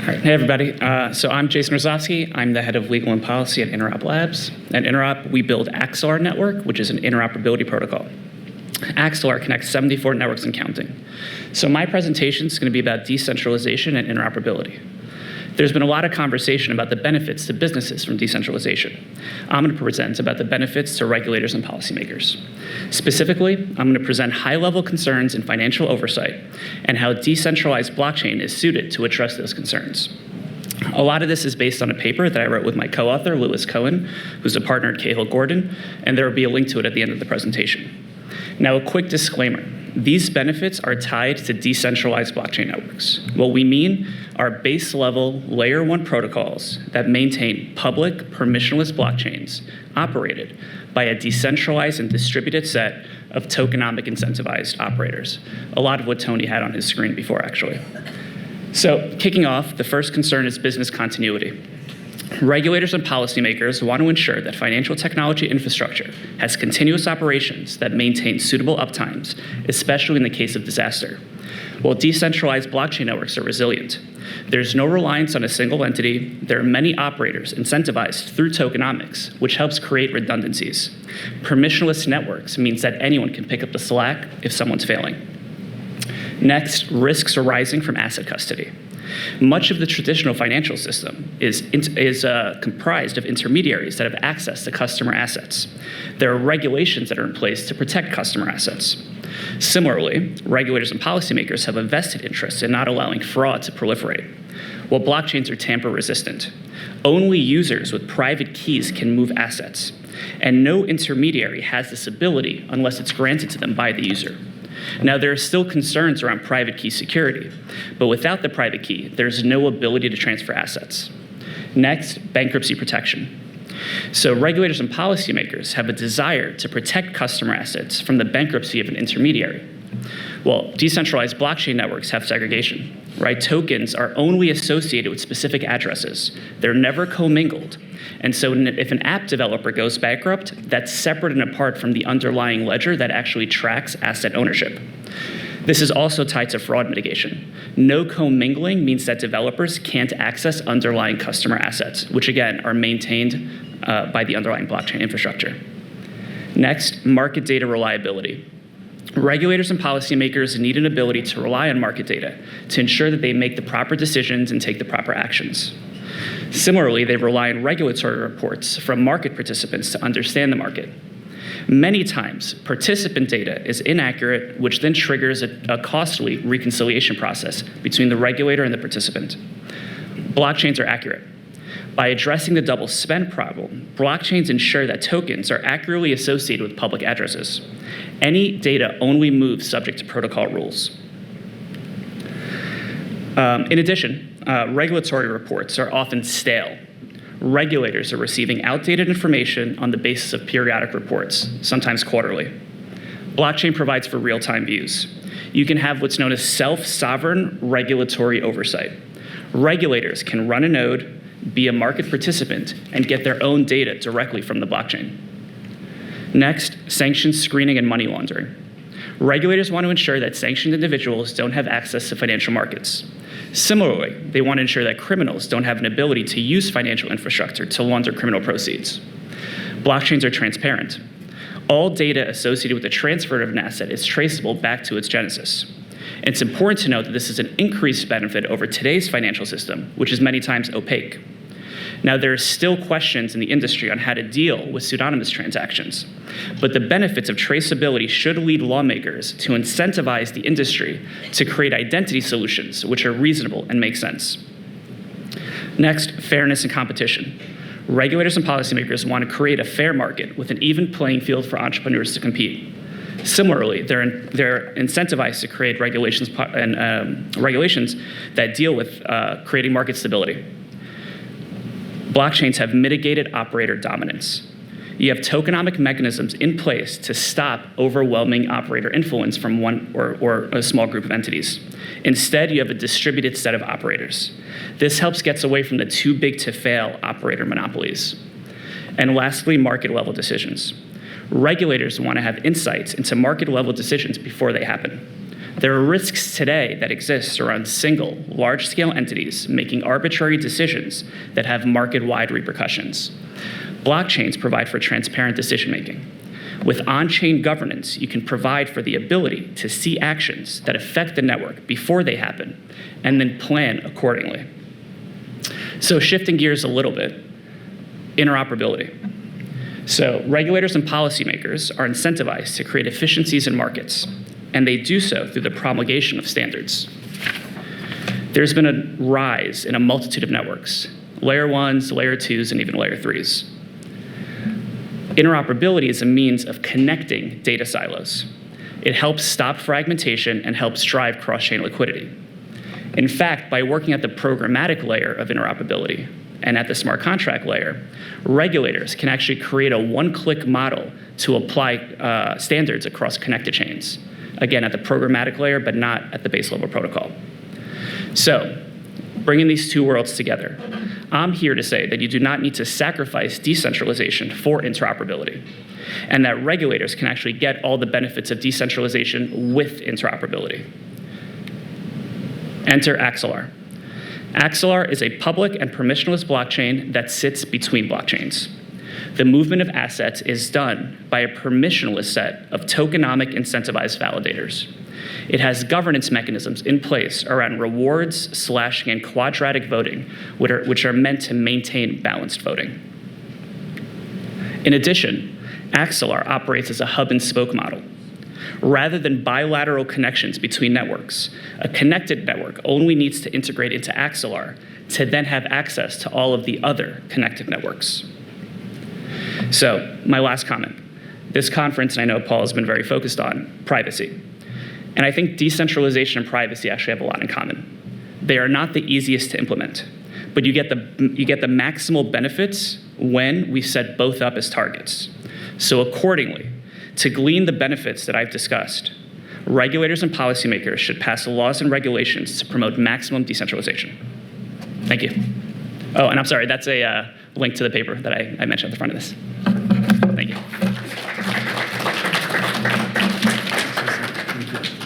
All right. Hey, everybody. So I'm Jason Rozovsky. I'm the head of legal and policy at Interop Labs. At Interop, we build Axelar network, which is an interoperability protocol. Axelar connects 74 networks and counting. So my presentation is going to be about decentralization and interoperability. There's been a lot of conversation about the benefits to businesses from decentralization. I'm going to present about the benefits to regulators and policymakers. Specifically, I'm going to present high-level concerns in financial oversight and how decentralized blockchain is suited to address those concerns. A lot of this is based on a paper that I wrote with my co-author, Lewis Cohen, who's a partner at Cahill Gordon, and there will be a link to it at the end of the presentation. Now, a quick disclaimer. These benefits are tied to decentralized blockchain networks. What we mean are base-level layer 1 protocols that maintain public permissionless blockchains operated by a decentralized and distributed set of tokenomic incentivized operators. A lot of what Tony had on his screen before, actually. So, kicking off, the first concern is business continuity. Regulators and policymakers want to ensure that financial technology infrastructure has continuous operations that maintain suitable uptimes, especially in the case of disaster. While decentralized blockchain networks are resilient, there's no reliance on a single entity. There are many operators incentivized through tokenomics, which helps create redundancies. Permissionless networks means that anyone can pick up the slack if someone's failing. Next, risks arising from asset custody. Much of the traditional financial system is comprised of intermediaries that have access to customer assets. There are regulations that are in place to protect customer assets. Similarly, regulators and policymakers have a vested interest in not allowing fraud to proliferate. While blockchains are tamper-resistant, only users with private keys can move assets, and no intermediary has this ability unless it's granted to them by the user. Now, there are still concerns around private key security, but without the private key, there's no ability to transfer assets. Next, bankruptcy protection. So regulators and policymakers have a desire to protect customer assets from the bankruptcy of an intermediary. Well, decentralized blockchain networks have segregation, right? Tokens are only associated with specific addresses. They're never commingled. And so if an app developer goes bankrupt, that's separate and apart from the underlying ledger that actually tracks asset ownership. This is also tied to fraud mitigation. No commingling means that developers can't access underlying customer assets, which again are maintained by the underlying blockchain infrastructure. Next, market data reliability. Regulators and policymakers need an ability to rely on market data to ensure that they make the proper decisions and take the proper actions. Similarly, they rely on regulatory reports from market participants to understand the market. Many times, participant data is inaccurate, which then triggers a costly reconciliation process between the regulator and the participant. Blockchains are accurate. By addressing the double spend problem, blockchains ensure that tokens are accurately associated with public addresses. Any data only moves subject to protocol rules. In addition, regulatory reports are often stale. Regulators are receiving outdated information on the basis of periodic reports, sometimes quarterly. Blockchain provides for real-time views. You can have what's known as self-sovereign regulatory oversight. Regulators can run a node, be a market participant, and get their own data directly from the blockchain. Next, sanctions screening and money laundering. Regulators want to ensure that sanctioned individuals don't have access to financial markets. Similarly, they want to ensure that criminals don't have an ability to use financial infrastructure to launder criminal proceeds. Blockchains are transparent. All data associated with the transfer of an asset is traceable back to its genesis. And it's important to note that this is an increased benefit over today's financial system, which is many times opaque. Now, there are still questions in the industry on how to deal with pseudonymous transactions, but the benefits of traceability should lead lawmakers to incentivize the industry to create identity solutions which are reasonable and make sense. Next, fairness and competition. Regulators and policymakers want to create a fair market with an even playing field for entrepreneurs to compete. Similarly, they're incentivized to create regulations that deal with creating market stability. Blockchains have mitigated operator dominance. You have tokenomic mechanisms in place to stop overwhelming operator influence from one or a small group of entities. Instead, you have a distributed set of operators. This helps get away from the too big to fail operator monopolies. And lastly, market level decisions. Regulators want to have insights into market level decisions before they happen. There are risks today that exist around single, large-scale entities making arbitrary decisions that have market-wide repercussions. Blockchains provide for transparent decision-making. With on-chain governance, you can provide for the ability to see actions that affect the network before they happen, and then plan accordingly. So shifting gears a little bit, interoperability. So regulators and policymakers are incentivized to create efficiencies in markets, and they do so through the promulgation of standards. There's been a rise in a multitude of networks, layer 1s, layer 2s, and even layer 3s. Interoperability is a means of connecting data silos. It helps stop fragmentation and helps drive cross-chain liquidity. In fact, by working at the programmatic layer of interoperability and at the smart contract layer, regulators can actually create a one-click model to apply standards across connected chains. Again, at the programmatic layer, but not at the base level protocol. So, bringing these two worlds together, I'm here to say that you do not need to sacrifice decentralization for interoperability, and that regulators can actually get all the benefits of decentralization with interoperability. Enter Axelar. Axelar is a public and permissionless blockchain that sits between blockchains. The movement of assets is done by a permissionless set of tokenomic incentivized validators. It has governance mechanisms in place around rewards, slashing, and quadratic voting, which are meant to maintain balanced voting. In addition, Axelar operates as a hub and spoke model. Rather than bilateral connections between networks, a connected network only needs to integrate into Axelar to then have access to all of the other connected networks. So, my last comment. This conference, and I know Paul has been very focused on, privacy. And I think decentralization and privacy actually have a lot in common. They are not the easiest to implement, but you get the maximal benefits when we set both up as targets. So accordingly, to glean the benefits that I've discussed, regulators and policymakers should pass laws and regulations to promote maximum decentralization. Thank you. Oh, and I'm sorry, that's a link to the paper that I mentioned at the front of this.